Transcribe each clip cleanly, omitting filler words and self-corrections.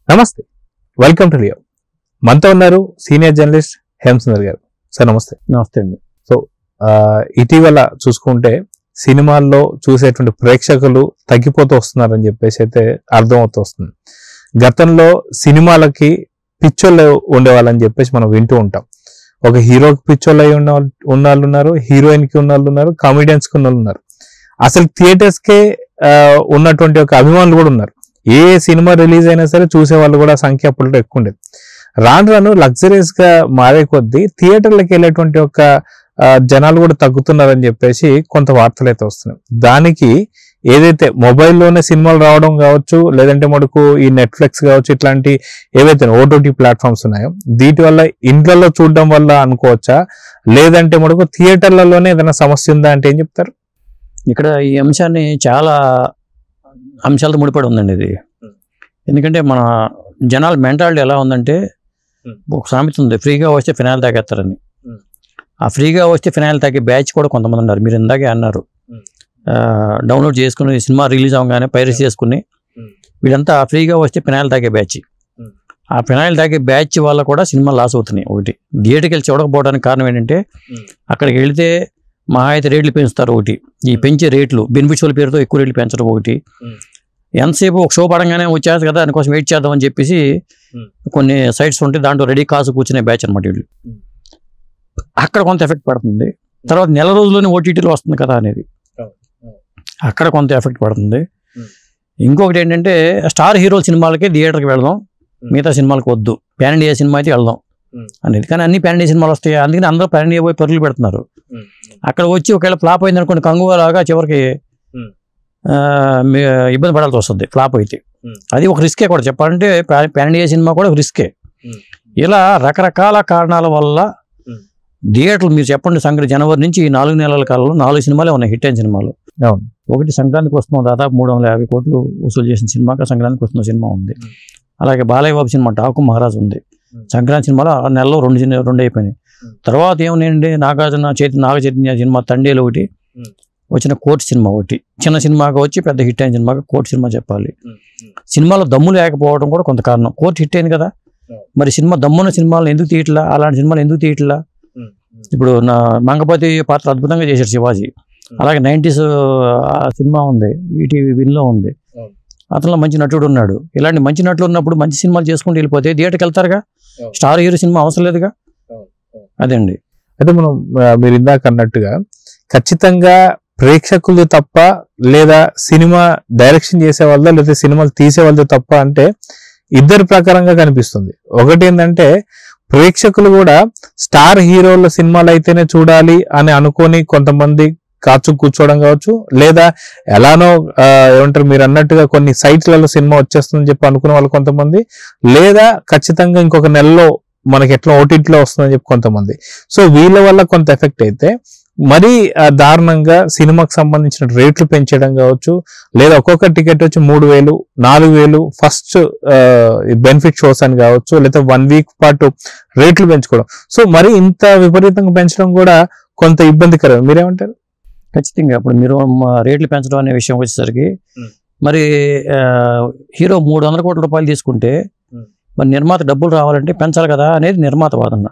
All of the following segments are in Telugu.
నమస్తే, వెల్కమ్ టు లియో. మనతో ఉన్నారు సీనియర్ జర్నలిస్ట్ హేమసుందర్ గారు. సార్ నమస్తే. నమస్తే అండి. సో ఇటీవల చూసుకుంటే సినిమాల్లో చూసేటువంటి ప్రేక్షకులు తగ్గిపోతూ వస్తున్నారని చెప్పేసి అయితే అర్థమవుతూ వస్తుంది. గతంలో సినిమాలకి పిచ్చోళ్ళు ఉండేవాళ్ళని చెప్పేసి మనం వింటూ ఉంటాం. ఒక హీరోకి పిచ్చోళ్ళు అయి ఉన్నవాళ్ళు ఉన్నారు, హీరోయిన్కి ఉన్న వాళ్ళు ఉన్నారు, కామెడియన్స్కి ఉన్న వాళ్ళు ఉన్నారు, అసలు థియేటర్స్కే ఉన్నటువంటి ఒక అభిమానులు కూడా ఉన్నారు. ఏ సినిమా రిలీజ్ అయినా సరే చూసే వాళ్ళు కూడా సంఖ్య అప్పట్లో ఎక్కువ ఉండేది. రాను రాను లగ్జరీస్ గా మారే కొద్దీ థియేటర్లకు వెళ్ళేటువంటి ఒక జనాలు కూడా తగ్గుతున్నారని చెప్పేసి కొంత వార్తలు అయితే వస్తున్నాయి. దానికి ఏదైతే మొబైల్లోనే సినిమాలు రావడం కావచ్చు, లేదంటే మనకు ఈ నెట్ఫ్లిక్స్ కావచ్చు, ఇట్లాంటి ఏవైతే ఓటీటీ ప్లాట్ఫామ్స్ ఉన్నాయో వీటి వల్ల ఇంట్లలో చూడడం వల్ల అనుకోవచ్చా, లేదంటే మనకు థియేటర్లలోనే ఏదైనా సమస్య ఉందా అంటే ఏం చెప్తారు? ఇక్కడ ఈ అంశాన్ని చాలా అంశాలతో ముడిపడి ఉందండి ఇది. ఎందుకంటే మన జనాల మెంటాలిటీ ఎలా ఉందంటే, ఒక సామెత ఉంది, ఫ్రీగా వస్తే ఫినాయిల్ తాగేస్తారని. ఆ ఫ్రీగా వస్తే ఫినాయిల్ తాగే బ్యాచ్ కూడా కొంతమంది ఉన్నారు. మీరు ఇందాకే అన్నారు, డౌన్లోడ్ చేసుకుని సినిమా రిలీజ్ అవ్వగానే పైరసీ చేసుకుని వీళ్ళంతా ఫ్రీగా వస్తే ఫినాయిల్ తాగే బ్యాచ్. ఆ ఫినాయిల్ తాగే బ్యాచ్ వల్ల కూడా సినిమా లాస్ అవుతున్నాయి. ఒకటి థియేటర్కి వెళ్ళి చూడకపోవడానికి కారణం ఏంటంటే, అక్కడికి వెళితే మహా అయితే రేట్లు పెంచుతారు. ఒకటి ఈ పెంచే రేట్లు బెనిఫిషియల్ పేరుతో ఎక్కువ రేట్లు పెంచడం. ఒకటి ఎంతసేపు ఒక షో పడంగానే వచ్చేది కదా దానికోసం వెయిట్ చేద్దామని చెప్పేసి కొన్ని సైట్స్ ఉంటే దాంట్లో రెడీ కాసు కూర్చునే బ్యాచ్ అనమాట వీళ్ళు. అక్కడ కొంత ఎఫెక్ట్ పడుతుంది. తర్వాత నెల రోజుల్లోనే ఓటీటీలో వస్తుంది కదా అనేది అక్కడ కొంత ఎఫెక్ట్ పడుతుంది. ఇంకొకటి ఏంటంటే, స్టార్ హీరోల సినిమాలకే థియేటర్కి వెళ్దాం, మిగతా సినిమాలకు వద్దు, ప్యాన్ ఇండియా సినిమా అయితే వెళ్దాం అనేది. కానీ అన్ని ప్యాన్ ఇండియా సినిమాలు వస్తాయి, అందుకని అందరూ ప్యాన్ ఇండియా పోయి పరుగులు పెడుతున్నారు. అక్కడ వచ్చి ఒకవేళ ఫ్లాప్ అయింది అనుకోండి, కంగువలాగా చివరికి ఇబ్బంది పడాల్సి వస్తుంది ఫ్లాప్ అయితే. అది ఒక రిస్కే కూడా చెప్పాలంటే, ప్యాన్ ఇండియా సినిమా కూడా ఒక రిస్కే. ఇలా రకరకాల కారణాల వల్ల థియేటర్లు మీరు చెప్పండి, సంక్రాంతి జనవరి నుంచి 4 నెలల కాలంలో 4 సినిమాలే ఉన్నాయి హిట్ అయిన సినిమాలు. ఒకటి సంక్రాంతికి వస్తున్నాం, దాదాపు 350 కోట్లు వసూలు చేసిన సినిమాగా సంక్రాంతికి వస్తున్న సినిమా ఉంది. అలాగే బాలయ్య బాబు సినిమా ఠాకు మహారాజ్ ఉంది. సంక్రాంతి సినిమాలో 6 నెలల్లో 2 అయిపోయినాయి. తర్వాత ఏమున్నాయండి, నాగ చైతన్య సినిమా తండేలు ఒకటి వచ్చిన, కోర్టు సినిమా ఒకటి చిన్న సినిమాగా వచ్చి పెద్ద హిట్ అయిన సినిమాగా కోర్టు సినిమా చెప్పాలి. సినిమాలో దమ్ము లేకపోవడం కూడా కొంత కారణం. కోర్టు హిట్ అయింది కదా, మరి సినిమా దమ్మున్న సినిమాలను ఎందుకు తీయట్లా, అలాంటి సినిమాలు ఎందుకు తీయట్లా? ఇప్పుడు నా మంగపతి పాత్ర అద్భుతంగా చేశారు శివాజీ. అలాగే 90s సినిమా ఉంది, ఈటీవీ విన్లో ఉంది, అతనిలో మంచి నటుడు ఉన్నాడు. ఇలాంటి మంచి నటులు ఉన్నప్పుడు మంచి సినిమాలు చేసుకుంటూ వెళ్ళిపోతే థియేటర్కి వెళ్తారుగా, స్టార్ హీరో సినిమా అవసరం లేదుగా. అదండి. అయితే మనం మీరు ఇందాక అన్నట్టుగా ఖచ్చితంగా ప్రేక్షకులు తప్ప, లేదా సినిమా డైరెక్షన్ చేసే వాళ్ళ, లేదా సినిమాలు తీసే వాళ్ళతో తప్ప అంటే ఇద్దరు ప్రకారంగా కనిపిస్తుంది. ఒకటి ఏంటంటే, ప్రేక్షకులు కూడా స్టార్ హీరోల సినిమాలు అయితేనే చూడాలి అని అనుకొని కొంతమంది కాచు కూర్చోవడం కావచ్చు, లేదా ఎలానో ఏమంటారు మీరు అన్నట్టుగా కొన్ని సైట్లలో సినిమా వచ్చేస్తుందని చెప్పి అనుకునే వాళ్ళు కొంతమంది, లేదా ఖచ్చితంగా ఇంకొక నెలలో మనకి ఎట్లా ఓటీటీలో వస్తుందని చెప్పి కొంతమంది. సో వీళ్ళ వల్ల కొంత ఎఫెక్ట్ అయితే మరీ దారుణంగా సినిమాకి సంబంధించిన రేట్లు పెంచడం కావచ్చు, లేదా ఒక్కొక్క టికెట్ వచ్చి 3,000, 4,000 ఫస్ట్ బెనిఫిట్ షోస్ అని కావచ్చు, లేదా 1 వీక్ పాటు రేట్లు పెంచుకోవడం. సో మరి ఇంత విపరీతంగా పెంచడం కూడా కొంత ఇబ్బందికరం. మీరేమంటారు? ఖచ్చితంగా ఇప్పుడు మీరు రేట్లు పెంచడం అనే విషయం వచ్చేసరికి, మరి హీరో 300 కోట్ల రూపాయలు తీసుకుంటే మరి నిర్మాత డబ్బులు రావాలంటే పెంచాలి కదా అనేది నిర్మాత వాదన.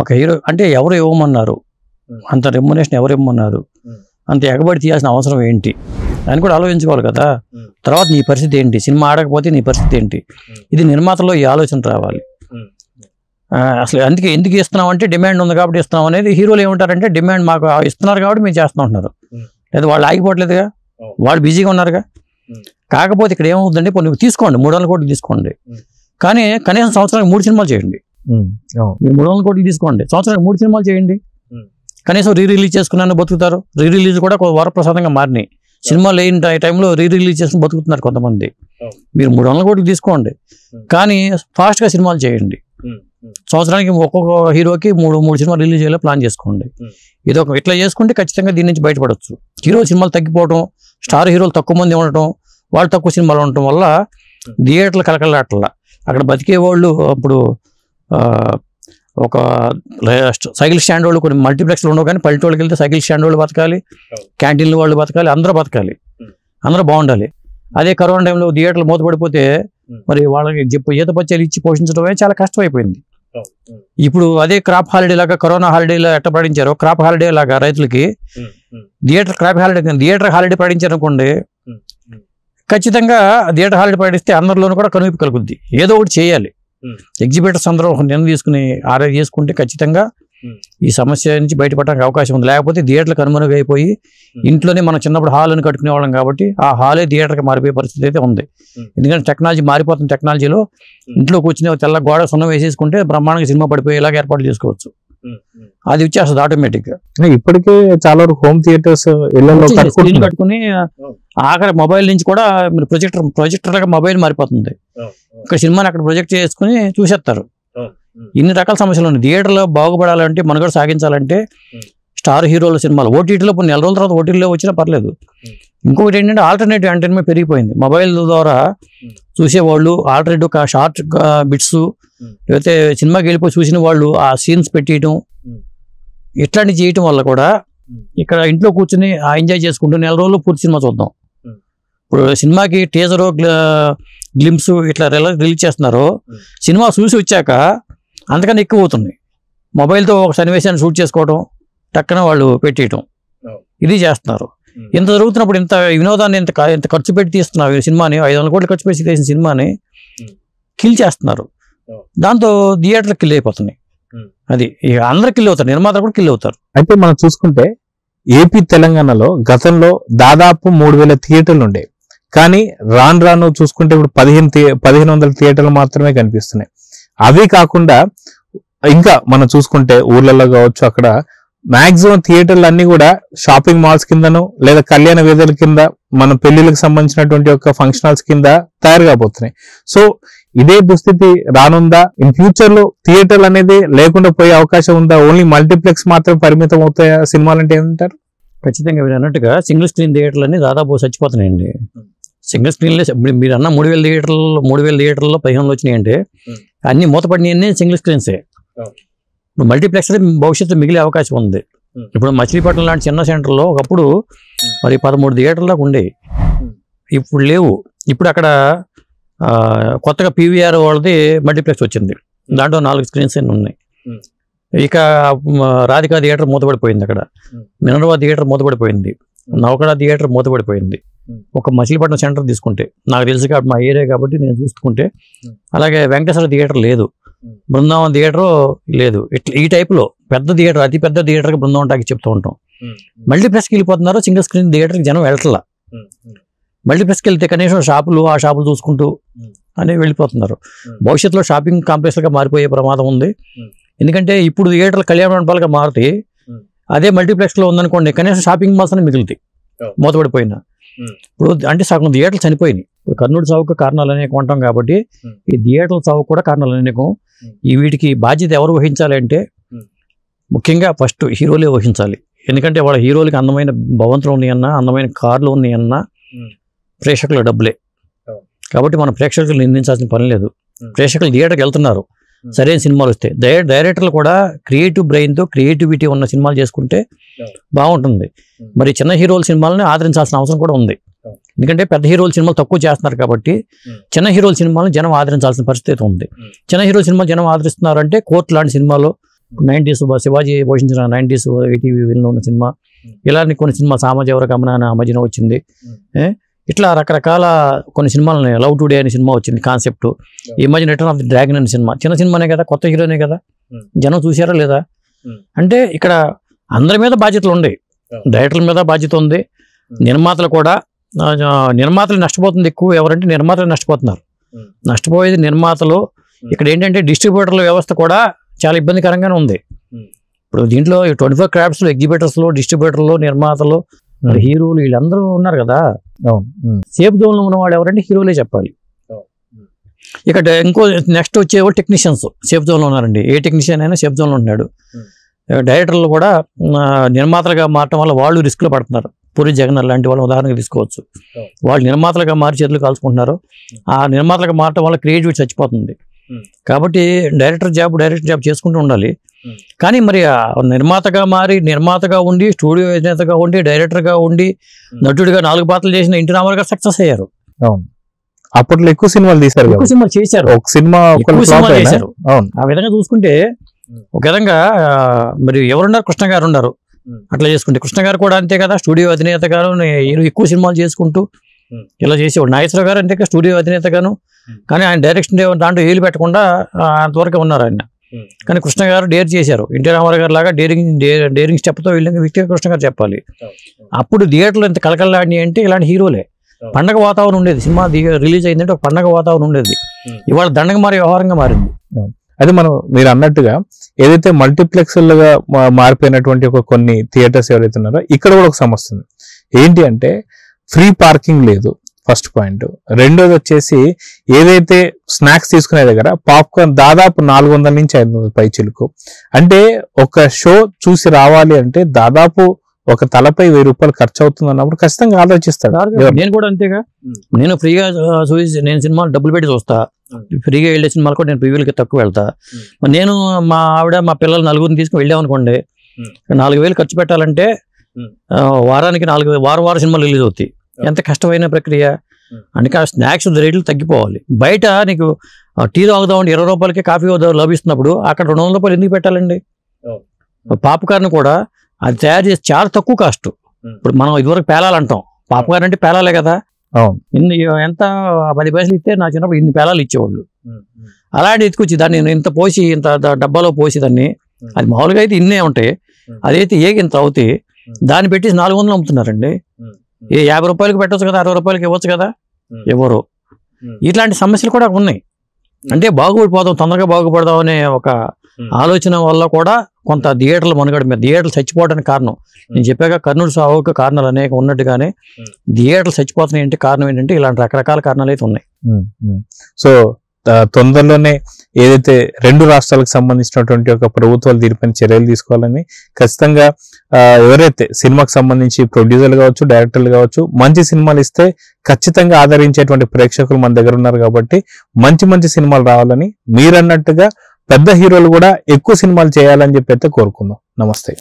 ఒక హీరో అంటే ఎవరు ఇవ్వమన్నారు, అంత రెమ్యునరేషన్ ఎవరు ఇవ్వమన్నారు, అంత ఎగబడి తీయాల్సిన అవసరం ఏంటి అని కూడా ఆలోచించుకోవాలి కదా. తర్వాత నీ పరిస్థితి ఏంటి, సినిమా ఆడకపోతే నీ పరిస్థితి ఏంటి, ఇది నిర్మాతలో ఈ ఆలోచన రావాలి. అసలు అందుకే ఎందుకు ఇస్తున్నాం అంటే, డిమాండ్ ఉంది కాబట్టి ఇస్తున్నాం అనేది. హీరోలు ఏమంటారంటే, డిమాండ్ మాకు ఇస్తున్నారు కాబట్టి మేము చేస్తూ ఉంటున్నారు, లేదా వాళ్ళు ఆగిపోవట్లేదుగా, వాళ్ళు బిజీగా ఉన్నారుగా. కాకపోతే ఇక్కడ ఏమవుతుందంటే, కొన్ని తీసుకోండి 300 కోట్లు తీసుకోండి, కానీ కనీసం సంవత్సరానికి 3 సినిమాలు చేయండి. మీరు 300 కోట్లు తీసుకోండి, సంవత్సరానికి 3 సినిమాలు చేయండి, కనీసం రిలీజ్ చేసుకున్నాను బతుకుతారు. రిలీజ్ కూడా వరప్రసాదంగా మారినాయి. సినిమాలు లేని టైంలో రిలీజ్ చేసుకుని బతుకుతున్నారు కొంతమంది. మీరు 300 కోట్లు తీసుకోండి, కానీ ఫాస్ట్గా సినిమాలు చేయండి. సంవత్సరానికి ఒక్కొక్క హీరోకి 3 సినిమాలు రిలీజ్ చేయాలో ప్లాన్ చేసుకోండి. ఇదొక ఇట్లా చేసుకుంటే ఖచ్చితంగా దీని నుంచి బయటపడవచ్చు. హీరో సినిమాలు తగ్గిపోవడం, స్టార్ హీరోలు తక్కువ మంది ఉండటం, వాళ్ళు తక్కువ సినిమాలు ఉండటం వల్ల థియేటర్లు కలకలాటల. అక్కడ బతికే వాళ్ళు ఇప్పుడు ఒక సైకిల్ స్టాండ్ వాళ్ళు, కొన్ని మల్టీప్లెక్స్లు ఉండవు, కానీ పల్లెటూళ్ళకి వెళ్తే సైకిల్ స్టాండ్ వాళ్ళు బతకాలి, క్యాంటీన్లు వాళ్ళు బతకాలి, అందరూ బతకాలి, అందరూ బాగుండాలి. అదే కరోనా టైంలో థియేటర్లు మూతపడిపోతే మరి వాళ్ళకి ఈత పచ్చలు ఇచ్చి పోషించడమే చాలా కష్టం అయిపోయింది. ఇప్పుడు అదే క్రాప్ హాలిడే లాగా కరోనా హాలిడేలో ఎట్ట ప్రకటించారో క్రాప్ హాలిడే లాగా రైతులకి క్రాప్ థియేటర్ హాలిడే ప్రకటించారు అనుకోండి, ఖచ్చితంగా థియేటర్ హాలిడే ప్రకటిస్తే అందరిలోనూ కూడా కనువిప్పు కలుగుద్ది. ఏదో ఒకటి చేయాలి. ఎగ్జిబిటర్స్ అందరూ ఒక నిర్ణయం తీసుకుని ఆర్డర్ చేసుకుంటే ఖచ్చితంగా ఈ సమస్య నుంచి బయటపడడానికి అవకాశం ఉంది. లేకపోతే థియేటర్లు కనుమరుగైపోయి ఇంట్లోనే మనం చిన్నప్పుడు హాల్ అని కట్టుకునే వాళ్ళం కాబట్టి ఆ హాలే థియేటర్కి మారిపోయే పరిస్థితి అయితే ఉంది. ఎందుకంటే టెక్నాలజీ మారిపోతున్న టెక్నాలజీలో ఇంట్లో కూర్చుని తెల్ల గోడ సున్నం వేసేసుకుంటే బ్రహ్మాండంగా సినిమా పడిపోయేలాగా ఏర్పాటు చేసుకోవచ్చు. అది వచ్చేస్తుంది ఆటోమేటిక్ గా. ఇప్పటికే చాలా వరకు హోమ్ థియేటర్స్ కట్టుకుని ఆఖరి మొబైల్ నుంచి కూడా మీరు ప్రొజెక్టర్ లాగా మొబైల్ మారిపోతుంది. ఇక్కడ సినిమాని అక్కడ ప్రొజెక్ట్ చేసుకుని చూసేస్తారు. ఇన్ని రకాల సమస్యలు ఉన్నాయి. థియేటర్లో బాగుపడాలంటే మనుగడ సాగించాలంటే స్టార్ హీరోల సినిమాలు ఓటీటీలో నెల రోజుల తర్వాత ఓటీటీలో వచ్చినా పర్లేదు. ఇంకొకటి ఏంటంటే ఆల్టర్నేటివ్ ఎంటర్టైన్మెంట్ పెరిగిపోయింది. మొబైల్ ద్వారా చూసేవాళ్ళు ఆల్టర్నేటివ్ షార్ట్ బిట్స్ లేకపోతే సినిమాకి వెళ్ళిపోయి చూసిన వాళ్ళు ఆ సీన్స్ పెట్టేయటం ఇట్లాంటివి చేయటం వల్ల కూడా ఇక్కడ ఇంట్లో కూర్చుని ఎంజాయ్ చేసుకుంటూ నెల రోజులు పూర్తి సినిమా చూద్దాం. ఇప్పుడు సినిమాకి టీజరు గ్లిమ్స్ ఇట్లా రిలీజ్ చేస్తున్నారు. సినిమా చూసి వచ్చాక అంతకన్నా ఎక్కువ అవుతుంది. మొబైల్తో ఒక సన్నివేశాన్ని షూట్ చేసుకోవడం టక్కన వాళ్ళు పెట్టేయటం ఇది చేస్తున్నారు. ఇంత జరుగుతున్నప్పుడు ఇంత వినోదాన్ని ఎంత ఖర్చు పెట్టి తీస్తున్నారు సినిమాని, 500 కోట్లు ఖర్చు పెట్టి తీసిన సినిమాని కిల్ చేస్తున్నారు. దాంతో థియేటర్లు కిల్ అయిపోతున్నాయి. అది ఇక అందరు కిల్ అవుతారు, నిర్మాతలు కూడా కిల్ అవుతారు. అయితే మనం చూసుకుంటే ఏపీ తెలంగాణలో గతంలో దాదాపు 3000 థియేటర్లు ఉండే, కానీ రాను చూసుకుంటే ఇప్పుడు 1500 థియేటర్లు మాత్రమే కనిపిస్తున్నాయి. అవి కాకుండా ఇంకా మనం చూసుకుంటే ఊర్లలో కావచ్చు అక్కడ మాక్సిమం థియేటర్లు అన్ని కూడా షాపింగ్ మాల్స్ కిందను లేదా కళ్యాణ వేదికల కింద మన పెళ్లిళ్ళకి సంబంధించినటువంటి ఒక ఫంక్షన్ హాల్స్ కింద తయారు కాబోతున్నాయి. సో ఇదే దుస్థితి రానుందా? ఇన్ ఫ్యూచర్ లో థియేటర్లు అనేది లేకుండా పోయే అవకాశం ఉందా? ఓన్లీ మల్టీప్లెక్స్ మాత్రం పరిమితం అవుతాయా సినిమాలు అంటే ఏమంటారు? ఖచ్చితంగా మీరు అన్నట్టుగా సింగిల్ స్క్రీన్ థియేటర్లు అన్ని దాదాపు చచ్చిపోతున్నాయండి. సింగిల్ స్క్రీన్లే మీరు అన్న 3000 థియేటర్లో 15 వచ్చినాయంటే అన్ని మూతపడినాయన్నీ సింగిల్ స్క్రీన్సే. ఇప్పుడు మల్టీప్లెక్స్ భవిష్యత్తు మిగిలే అవకాశం ఉంది. ఇప్పుడు మచిలీపట్నం లాంటి చిన్న సెంటర్లో ఒకప్పుడు మరి 13 థియేటర్లకు ఉండేవి, ఇప్పుడు లేవు. ఇప్పుడు అక్కడ కొత్తగా పీవీఆర్ వాళ్ళది మల్టీప్లెక్స్ వచ్చింది, దాంట్లో 4 స్క్రీన్స్ ఉన్నాయి. ఇక రాధికా థియేటర్ మూతపడిపోయింది, అక్కడ మినర్వా థియేటర్ మూతపడిపోయింది, నవకడ థియేటర్ మూతపడిపోయింది. ఒక మచిలీపట్నం సెంటర్ తీసుకుంటే నాకు తెలుసు కాబట్టి మా ఏరియా కాబట్టి నేను చూసుకుంటే, అలాగే వెంకటేశ్వర థియేటర్ లేదు, బృందావన్ థియేటర్ లేదు. ఇట్లా ఈ టైప్లో పెద్ద థియేటర్, అతి పెద్ద థియేటర్కి బృందావన్ టాకి చెప్తూ ఉంటాం. మల్టీప్లెక్స్కి వెళ్ళిపోతున్నారు, సింగిల్ స్క్రీన్ థియేటర్కి జనం వెళ్ళట్లా. మల్టీప్లెక్స్కి వెళ్తే కనీసం ఆ షాపులు చూసుకుంటూ అని వెళ్ళిపోతున్నారు. భవిష్యత్తులో షాపింగ్ కాంప్లెక్స్గా మారిపోయే ప్రమాదం ఉంది. ఎందుకంటే ఇప్పుడు థియేటర్లు కళ్యాణ మండపాలుగా మారుతాయి. అదే మల్టీప్లెక్స్లో ఉందనుకోండి కనీసం షాపింగ్ మాల్స్ అని మిగులుతాయి మూతపడిపోయినా. ఇప్పుడు అంటే సగం థియేటర్లు చనిపోయినాయి. ఇప్పుడు కర్నూలు చావుకు కారణాలు అనేకం ఉంటాం కాబట్టి ఈ థియేటర్ల చావుకు కూడా కారణాలు అనేకం. ఈ వీటికి బాధ్యత ఎవరు వహించాలి అంటే ముఖ్యంగా ఫస్ట్ హీరోలే వహించాలి. ఎందుకంటే వాళ్ళ హీరోలకి అందమైన భవంతులు ఉన్నాయన్నా, అందమైన కార్లు ఉన్నాయన్నా ప్రేక్షకుల డబ్బులే. కాబట్టి మనం ప్రేక్షకులు నిందించాల్సిన పని లేదు. ప్రేక్షకులు థియేటర్కి వెళ్తున్నారు, సరైన సినిమాలు వస్తాయి. డైరెక్టర్లు కూడా క్రియేటివ్ బ్రెయిన్తో క్రియేటివిటీ ఉన్న సినిమాలు చేసుకుంటే బాగుంటుంది. మరి చిన్న హీరోల సినిమాలని ఆదరించాల్సిన అవసరం కూడా ఉంది. ఎందుకంటే పెద్ద హీరోల సినిమాలు తక్కువ చేస్తున్నారు కాబట్టి చిన్న హీరోల సినిమాలను జనం ఆదరించాల్సిన పరిస్థితి ఉంది. చిన్న హీరోల సినిమాలు జనం ఆదరిస్తున్నారంటే కోర్ట్ లాంటి సినిమాలు, 90s శివాజీ పోషించిన 90s ఈటీవీ విల్లో ఉన్న సినిమా, ఇలాంటి కొన్ని సినిమా సామాజిక ఎవరు గమనాన్ని ఆ మధ్యన వచ్చింది. ఇట్లా రకరకాల కొన్ని సినిమాలని, లవ్ టుడే అనే సినిమా వచ్చింది కాన్సెప్ట్. ఈ మధ్య రిటర్న్ ఆఫ్ ది డ్రాగన్ అనే సినిమా చిన్న సినిమానే కదా, కొత్త హీరోనే కదా, జనం చూసారా లేదా? అంటే ఇక్కడ అందరి మీద బాధ్యతలు ఉన్నాయి. డైరెక్టర్ల మీద బాధ్యత ఉంది, నిర్మాతలు కూడా. నిర్మాతలు నష్టపోతుంది ఎక్కువ ఎవరంటే నిర్మాతలు నష్టపోతున్నారు. నష్టపోయేది నిర్మాతలు. ఇక్కడ ఏంటంటే డిస్ట్రిబ్యూటర్ల వ్యవస్థ కూడా చాలా ఇబ్బందికరంగానే ఉంది. ఇప్పుడు దీంట్లో 24 క్రాఫ్ట్స్లో ఎగ్జిబిటర్స్లో డిస్ట్రిబ్యూటర్లు నిర్మాతలు హీరోలు వీళ్ళందరూ ఉన్నారు కదా. సేఫ్ జోన్లో ఉన్నవాడు ఎవరంటే హీరోలే చెప్పాలి. ఇక్కడ ఇంకో నెక్స్ట్ వచ్చేవాళ్ళు టెక్నీషియన్స్ సేఫ్ జోన్లో ఉన్నారండి. ఏ టెక్నీషియన్ అయినా సేఫ్ జోన్లో ఉన్నాడు. డైరెక్టర్లు కూడా నిర్మాతలుగా మారటం వల్ల వాళ్ళు రిస్క్లో పడుతున్నారు. పూరి జగన్నాథ్ లాంటి వాళ్ళు ఉదాహరణగా తీసుకోవచ్చు. వాళ్ళు నిర్మాతలుగా మారి చేతులు కాల్చుకుంటున్నారు. ఆ నిర్మాతలుగా మారటం వల్ల క్రియేటివిటీ చచ్చిపోతుంది. కాబట్టి డైరెక్టర్ జాబ్ చేసుకుంటూ ఉండాలి. కానీ మరి నిర్మాతగా మారి, నిర్మాతగా ఉండి, స్టూడియో అధినేతగా ఉండి, డైరెక్టర్గా ఉండి, నటుడిగా 4 పాత్రలు చేసిన ఎన్టీ రామారావు గారు సక్సెస్ అయ్యారు. అప్పట్లో ఎక్కువ సినిమాలు తీశారు ఎక్కువ సినిమాలు చేశారు, ఒక సినిమా ఎక్కువ సినిమాలు చేశారు. అవును, ఆ విధంగా చూసుకుంటే ఒక విధంగా మరి ఎవరున్నారు, కృష్ణ గారు ఉన్నారు. అట్లా చేసుకుంటే కృష్ణ గారు కూడా అంతే కదా, స్టూడియో అధినేత గారు ఎక్కువ సినిమాలు చేసుకుంటూ ఇలా చేసేవాడు. నాగేశ్వరరావు గారు అంటే స్టూడియో అధినేత గాను, కానీ ఆయన డైరెక్షన్ దాంట్లో ఏలు పెట్టకుండా అంతవరకు ఉన్నారు ఆయన. కానీ కృష్ణ గారు డేర్ చేశారు, ఎన్టీ రామారావు గారు లాగా డేరింగ్ స్టెప్తో వెళ్ళిన వ్యక్తిగా కృష్ణ గారు చెప్పాలి. అప్పుడు థియేటర్లో ఇంత కలకలాడిని అంటే ఇలాంటి హీరోలే. పండగ వాతావరణం ఉండేది, సినిమా రిలీజ్ అయిందంటే ఒక పండగ వాతావరణం ఉండేది. ఇవాళ దండగ మారే వ్యవహారంగా మారింది. అదే మీరు అన్నట్టుగా ఏదైతే మల్టీప్లెక్స్లుగా మారిపోయినటువంటి ఒక కొన్ని థియేటర్స్ ఎవరైతే ఉన్నారో ఇక్కడ కూడా ఒక సమస్య ఉంది. ఏంటి అంటే ఫ్రీ పార్కింగ్ లేదు, ఫస్ట్ పాయింట్. రెండోది వచ్చేసి ఏదైతే స్నాక్స్ తీసుకునే దగ్గర పాప్కార్న్ దాదాపు 400 నుంచి 500 పై చిలుకు. అంటే ఒక షో చూసి రావాలి అంటే దాదాపు ఒక తలపై 1000 రూపాయలు ఖర్చు అవుతుంది అన్నప్పుడు ఖచ్చితంగా ఆలోచిస్తాడు. నేను కూడా అంతేగా, నేను ఫ్రీగా నేను సినిమాలు డబ్బులు పెట్టి చూస్తా, ఫ్రీగా వెళ్ళే సినిమాలు కూడా నేను ప్రివ్యూలకి తక్కువ వెళ్తా. నేను మా ఆవిడ మా పిల్లలు 4 తీసుకుని వెళ్ళామనుకోండి, 4000 ఖర్చు పెట్టాలంటే వారానికి 4 వారం సినిమాలు రిలీజ్ అవుతాయి. ఎంత కష్టమైన ప్రక్రియ. అందుకే ఆ స్నాక్స్ రేట్లు తగ్గిపోవాలి. బయట నీకు టీ తాగుదామంటే 20 రూపాయలకి కాఫీ లభిస్తున్నప్పుడు అక్కడ 200 రూపాయలు ఎందుకు పెట్టాలండి? పాప్కార్న్ కూడా అది తయారు చేసి చాలా తక్కువ కాస్ట్. ఇప్పుడు మనం ఇదివరకు పేలాలంటాం, పాప్కార్న్ అంటే పేలాలే కదా, ఎంత 10 పైసలు ఇస్తే నా చిన్నప్పుడు ఇన్ని పేలాలు ఇచ్చేవాళ్ళు. అలాంటి ఎత్తుకొచ్చి దాన్ని ఇంత పోసి ఇంత డబ్బాలో పోసి దాన్ని, అది మామూలుగా అయితే ఇన్నే ఉంటాయి, అదైతే ఇంత అవుతాయి, దాన్ని పెట్టేసి 400 అమ్ముతున్నారండి. 50 రూపాయలకి పెట్టవచ్చు కదా, 60 రూపాయలకి ఇవ్వచ్చు కదా, ఎవరు. ఇట్లాంటి సమస్యలు కూడా ఉన్నాయి. అంటే బాగుపడిపోదాం, తొందరగా బాగుపడదాం అనే ఒక ఆలోచన వల్ల కూడా కొంత థియేటర్లు మనుగడ మీద థియేటర్లు చచ్చిపోవడానికి కారణం. నేను చెప్పాక కర్నూలు సావుకు కారణాలు అనేక ఉన్నట్టుగానే థియేటర్లు చచ్చిపోతున్నాయి అంటే కారణం ఏంటంటే ఇలాంటి రకరకాల కారణాలు అయితే ఉన్నాయి. సో తొందరలోనే ఏదైతే 2 రాష్ట్రాలకు సంబంధించినటువంటి ఒక ప్రభుత్వాలు దీనిపైన చర్యలు తీసుకోవాలని, ఖచ్చితంగా ఎవరైతే సినిమాకు సంబంధించి ప్రొడ్యూసర్లు కావచ్చు, డైరెక్టర్లు కావచ్చు, మంచి సినిమాలు ఇస్తే ఖచ్చితంగా ఆదరించేటువంటి ప్రేక్షకులు మన దగ్గర ఉన్నారు కాబట్టి మంచి సినిమాలు రావాలని, మీరన్నట్టుగా పెద్ద హీరోలు కూడా ఎక్కువ సినిమాలు చేయాలని చెప్పి అయితే కోరుకుందాం. నమస్తే.